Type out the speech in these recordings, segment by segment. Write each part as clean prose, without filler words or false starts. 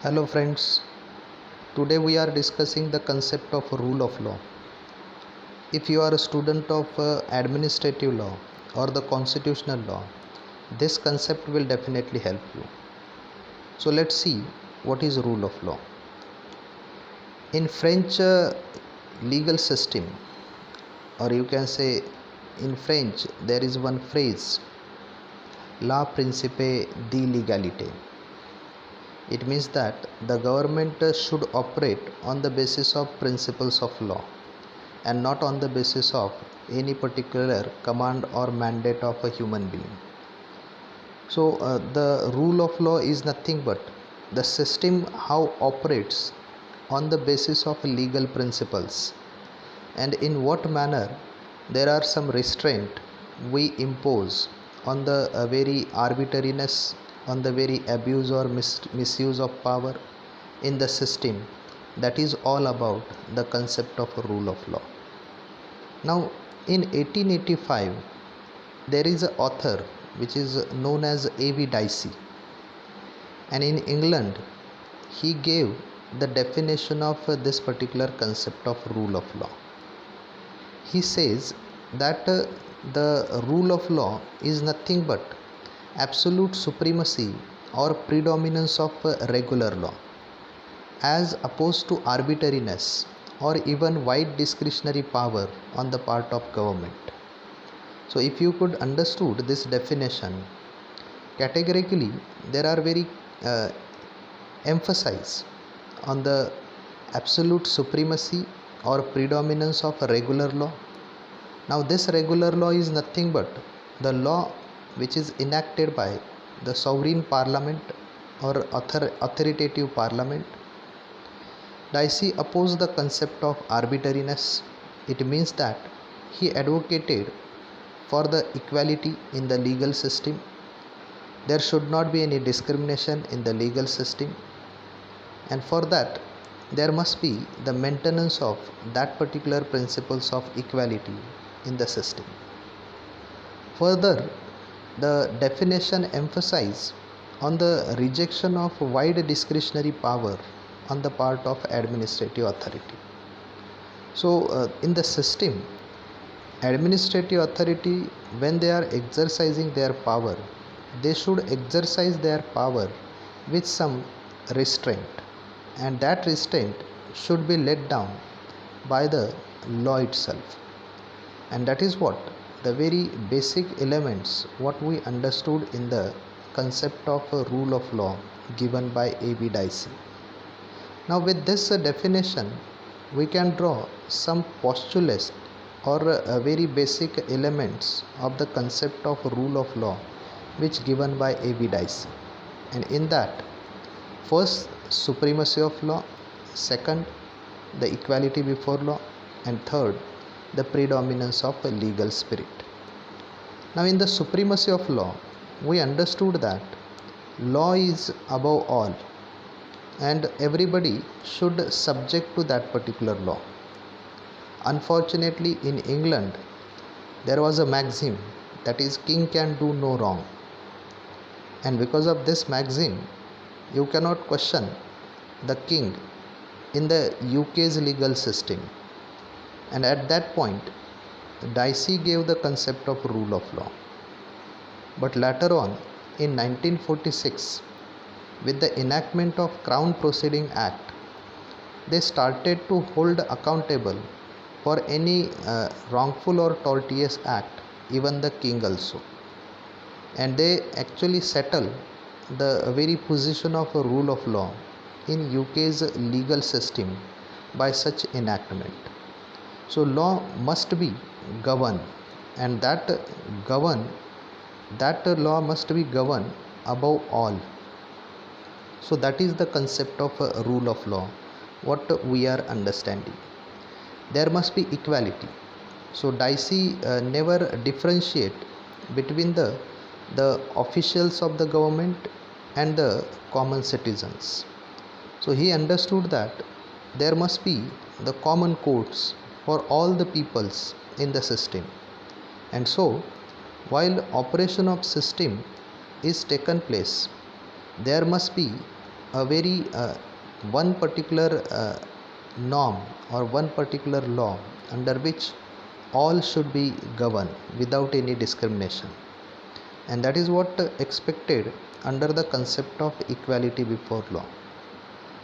Hello friends, today we are discussing the concept of rule of law. If you are a student of administrative law or the constitutional law, this concept will definitely help you. So let's see what is rule of law. In French legal system, or you can say in French, there is one phrase, la principe de l'égalité. It means that the government should operate on the basis of principles of law and not on the basis of any particular command or mandate of a human being. So, the rule of law is nothing but the system how operates on the basis of legal principles and in what manner there are some restraint we impose on the very arbitrariness, on the very abuse or misuse of power in the system. That is all about the concept of rule of law. Now, in 1885, there is an author which is known as A.V. Dicey, and in England, he gave the definition of this particular concept of rule of law. He says that the rule of law is nothing but absolute supremacy or predominance of regular law as opposed to arbitrariness or even wide discretionary power on the part of government. So if you could understood this definition, categorically there are very uh, emphasis on the absolute supremacy or predominance of regular law. Now this regular law is nothing but the law which is enacted by the sovereign parliament or authoritative parliament. Dicey opposed the concept of arbitrariness. It means that he advocated for the equality in the legal system. There should not be any discrimination in the legal system, and for that there must be the maintenance of that particular principles of equality in the system. Further, the definition emphasizes on the rejection of wide discretionary power on the part of administrative authority. So, in the system, administrative authority, when they are exercising their power, they should exercise their power with some restraint, and that restraint should be laid down by the law itself. And that is what the very basic elements what we understood in the concept of a rule of law given by A.V. Dicey. Now, with this definition, we can draw some postulates or very basic elements of the concept of rule of law which given by A.V. Dicey. And in that, first, supremacy of law, second, the equality before law, and third, the predominance of a legal spirit. Now, in the supremacy of law, we understood that law is above all and everybody should subject to that particular law. Unfortunately, in England, there was a maxim that is, king can do no wrong, and because of this maxim, you cannot question the king in the UK's legal system. And at that point, Dicey gave the concept of rule of law. But later on, in 1946, with the enactment of Crown Proceeding Act, they started to hold accountable for any wrongful or tortious act, even the king also. And they actually settle the very position of a rule of law in UK's legal system by such enactment. So law must be governed, and that law must be governed above all. So that is the concept of a rule of law, what we are understanding. There must be equality. So Dicey never differentiate between the officials of the government and the common citizens. So he understood that there must be the common courts for all the peoples in the system. And so, while operation of system is taken place, there must be a very one particular norm or one particular law under which all should be governed without any discrimination, and that is what expected under the concept of equality before law.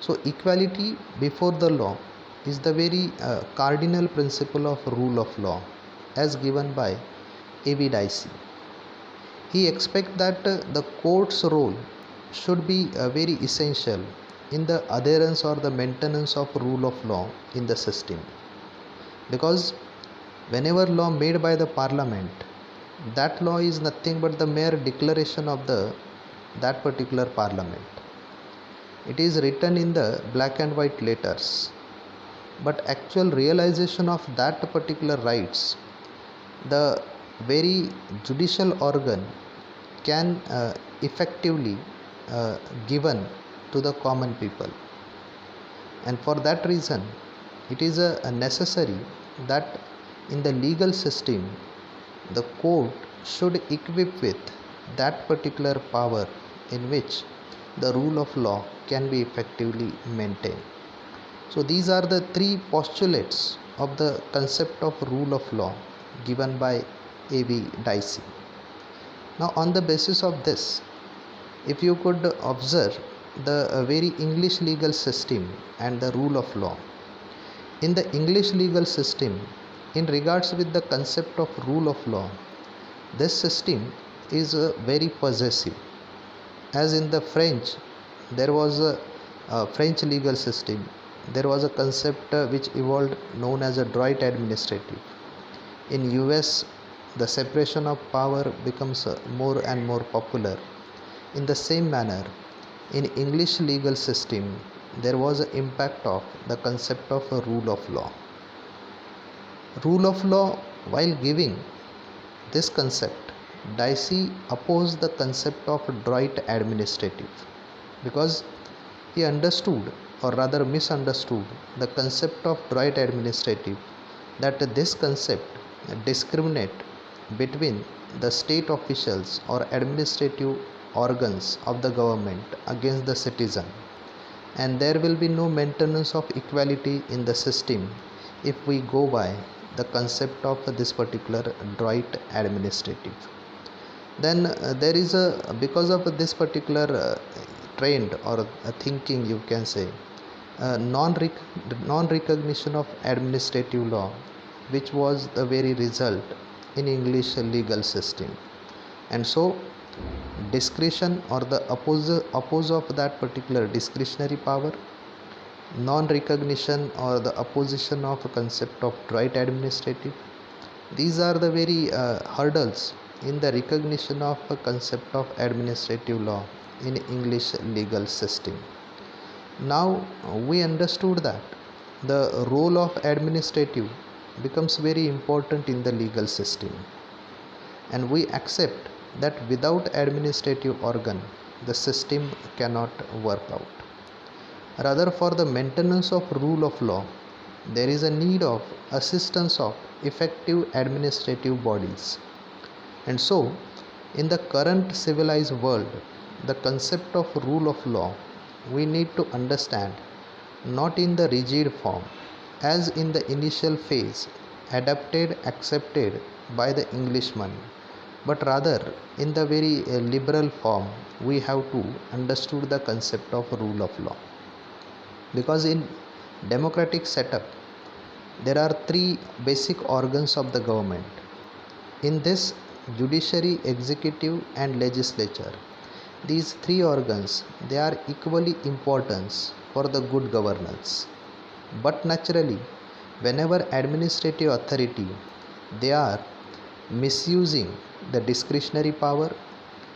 So equality before the law is the very cardinal principle of rule of law as given by A.V. Dicey. He expects that the court's role should be very essential in the adherence or the maintenance of rule of law in the system, because whenever law made by the parliament, that law is nothing but the mere declaration of that particular parliament. It is written in the black and white letters, but actual realization of that particular rights, the very judicial organ can effectively given to the common people. And for that reason, it is a necessary that in the legal system the court should equip with that particular power in which the rule of law can be effectively maintained. So these are the three postulates of the concept of rule of law given by A.V. Dicey. Now on the basis of this, if you could observe the very English legal system and the rule of law. In the English legal system, in regards with the concept of rule of law, this system is very possessive. As in the French, there was a French legal system. There was a concept which evolved known as a droit administrative. In US, the separation of power becomes more and more popular. In the same manner, in English legal system, there was an impact of the concept of a rule of law. Rule of law, while giving this concept, Dicey opposed the concept of droit administrative, because he understood or rather misunderstood the concept of droit administrative, that this concept discriminate between the state officials or administrative organs of the government against the citizen, and there will be no maintenance of equality in the system if we go by the concept of this particular droit administrative. Then there is a, because of this particular trend or thinking, you can say, non-recognition of administrative law, which was the very result in English legal system. And so discretion or the oppose of that particular discretionary power, non-recognition or the opposition of a concept of droit administrative, these are the very hurdles in the recognition of a concept of administrative law in English legal system. Now we understood that the role of administrative becomes very important in the legal system, and we accept that without administrative organ the system cannot work out. Rather, for the maintenance of rule of law, there is a need of assistance of effective administrative bodies. And so in the current civilized world, the concept of rule of law we need to understand not in the rigid form as in the initial phase adapted, accepted by the Englishman, but rather in the very liberal form we have to understood the concept of rule of law. Because in democratic setup there are three basic organs of the government. In this, judiciary, executive and legislature, these three organs, they are equally important for the good governance. But naturally, whenever administrative authority, they are misusing the discretionary power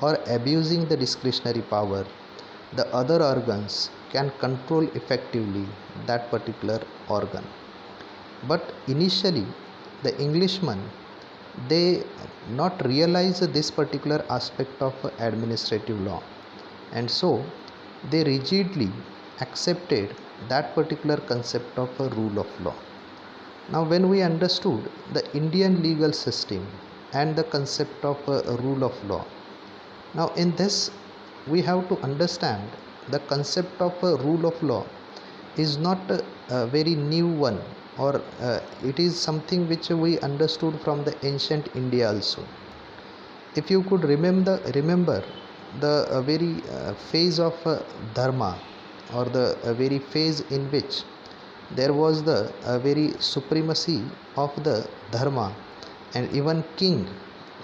or abusing the discretionary power, the other organs can control effectively that particular organ. But initially the Englishman, they not realize this particular aspect of administrative law, and so they rigidly accepted that particular concept of a rule of law. Now when we understood the Indian legal system and the concept of a rule of law, now in this we have to understand the concept of a rule of law is not a very new one, or it is something which we understood from the ancient India also. If you could remember the very phase of dharma, or the very phase in which there was the very supremacy of the dharma, and even king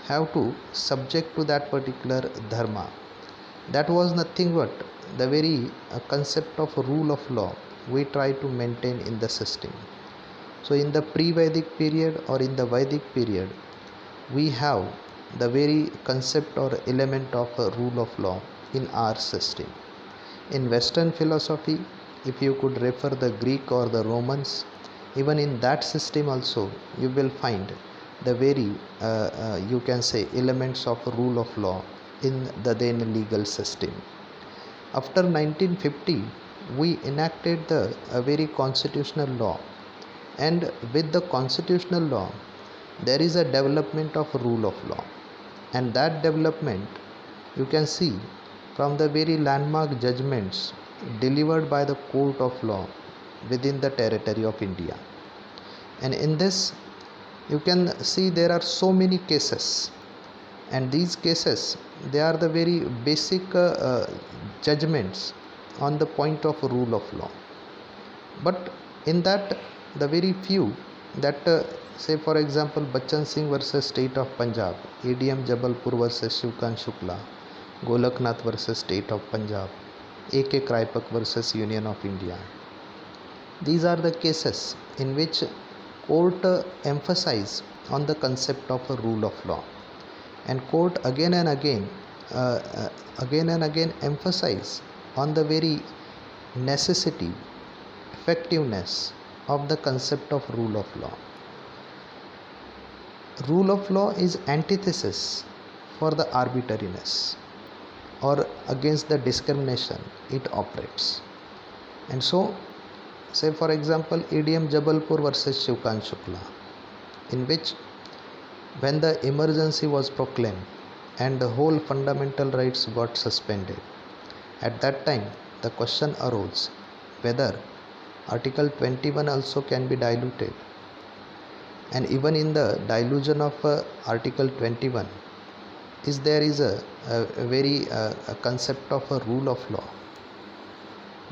have to subject to that particular dharma, that was nothing but the very concept of rule of law we try to maintain in the system. So in the pre-Vedic period or in the Vedic period, we have the very concept or element of a rule of law in our system. In Western philosophy, if you could refer the Greek or the Romans, even in that system also you will find the very you can say elements of rule of law in the then legal system. After 1950, we enacted the very constitutional law, and with the constitutional law there is a development of rule of law, and that development you can see from the very landmark judgments delivered by the court of law within the territory of India. And in this you can see there are so many cases, and these cases, they are the very basic judgments on the point of rule of law. But in that, the very few that say for example Bachchan Singh versus State of Punjab, ADM Jabalpur versus Shivkant Shukla, Golaknath versus State of Punjab, AK Kraipak versus Union of India. These are the cases in which court emphasize on the concept of a rule of law, and court again and again emphasize on the very necessity, effectiveness of the concept of rule of law. Rule of law is antithesis for the arbitrariness or against the discrimination it operates. And so, say for example ADM Jabalpur versus Shivkant Shukla, in which when the emergency was proclaimed and the whole fundamental rights got suspended, at that time the question arose whether Article 21 also can be diluted, and even in the dilution of Article 21 there is a very concept of a rule of law.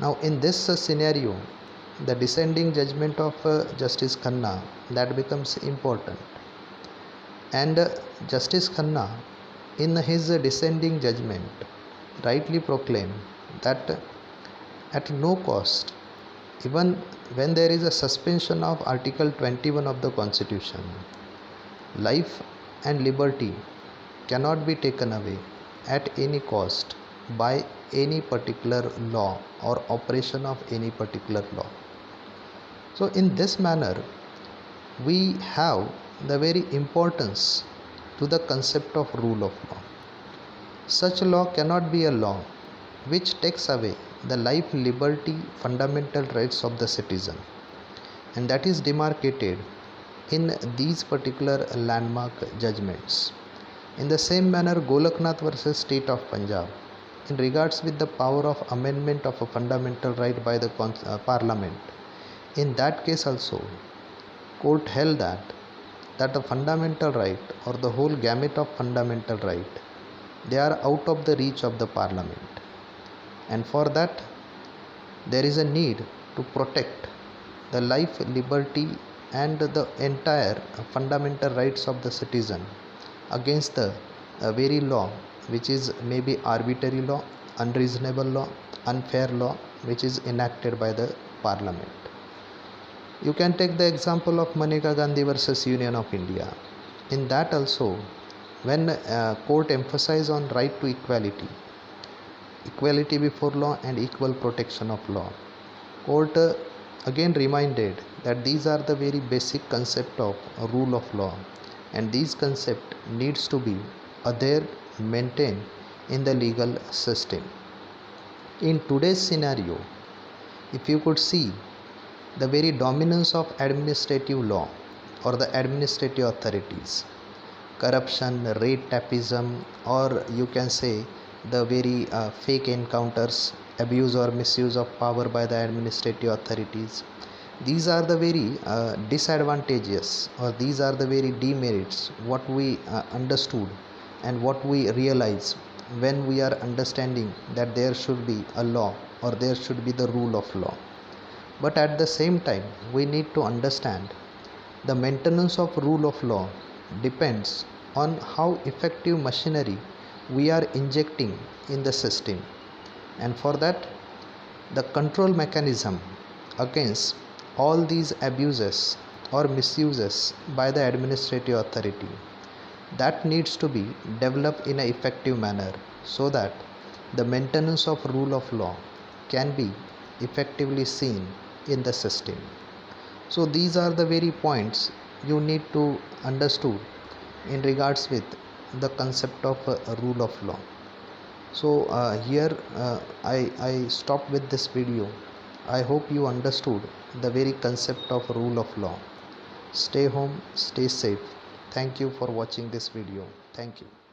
Now in this scenario, the dissenting judgment of Justice Khanna, that becomes important, and Justice Khanna in his dissenting judgment rightly proclaimed that at no cost, even when there is a suspension of Article 21 of the Constitution, life and liberty cannot be taken away at any cost by any particular law or operation of any particular law. So in this manner, we have the very importance to the concept of rule of law. Such law cannot be a law which takes away the life, liberty, fundamental rights of the citizen, and that is demarcated in these particular landmark judgments. In the same manner, Golaknath versus State of Punjab, in regards with the power of amendment of a fundamental right by the Parliament, in that case also court held that the fundamental right or the whole gamut of fundamental right, they are out of the reach of the Parliament, and for that there is a need to protect the life, liberty and the entire fundamental rights of the citizen against the very law which is maybe arbitrary law, unreasonable law, unfair law which is enacted by the Parliament. You can take the example of Maneka Gandhi versus Union of India. In that also, when court emphasized on right to equality, equality before law and equal protection of law, court again reminded that these are the very basic concept of rule of law, and these concept needs to be there maintained in the legal system. In today's scenario, if you could see the very dominance of administrative law or the administrative authorities, corruption, rate tapism, or you can say the very fake encounters, abuse or misuse of power by the administrative authorities. These are the very disadvantages, or these are the very demerits what we understood and what we realize when we are understanding that there should be a law or there should be the rule of law. But at the same time, we need to understand the maintenance of rule of law depends on how effective machinery we are injecting in the system, and for that the control mechanism against all these abuses or misuses by the administrative authority, that needs to be developed in an effective manner, so that the maintenance of rule of law can be effectively seen in the system. So these are the very points you need to understood in regards with the concept of a rule of law. So here I stop with this video. I hope you understood the very concept of rule of law. Stay home, stay safe. Thank you for watching this video. Thank you.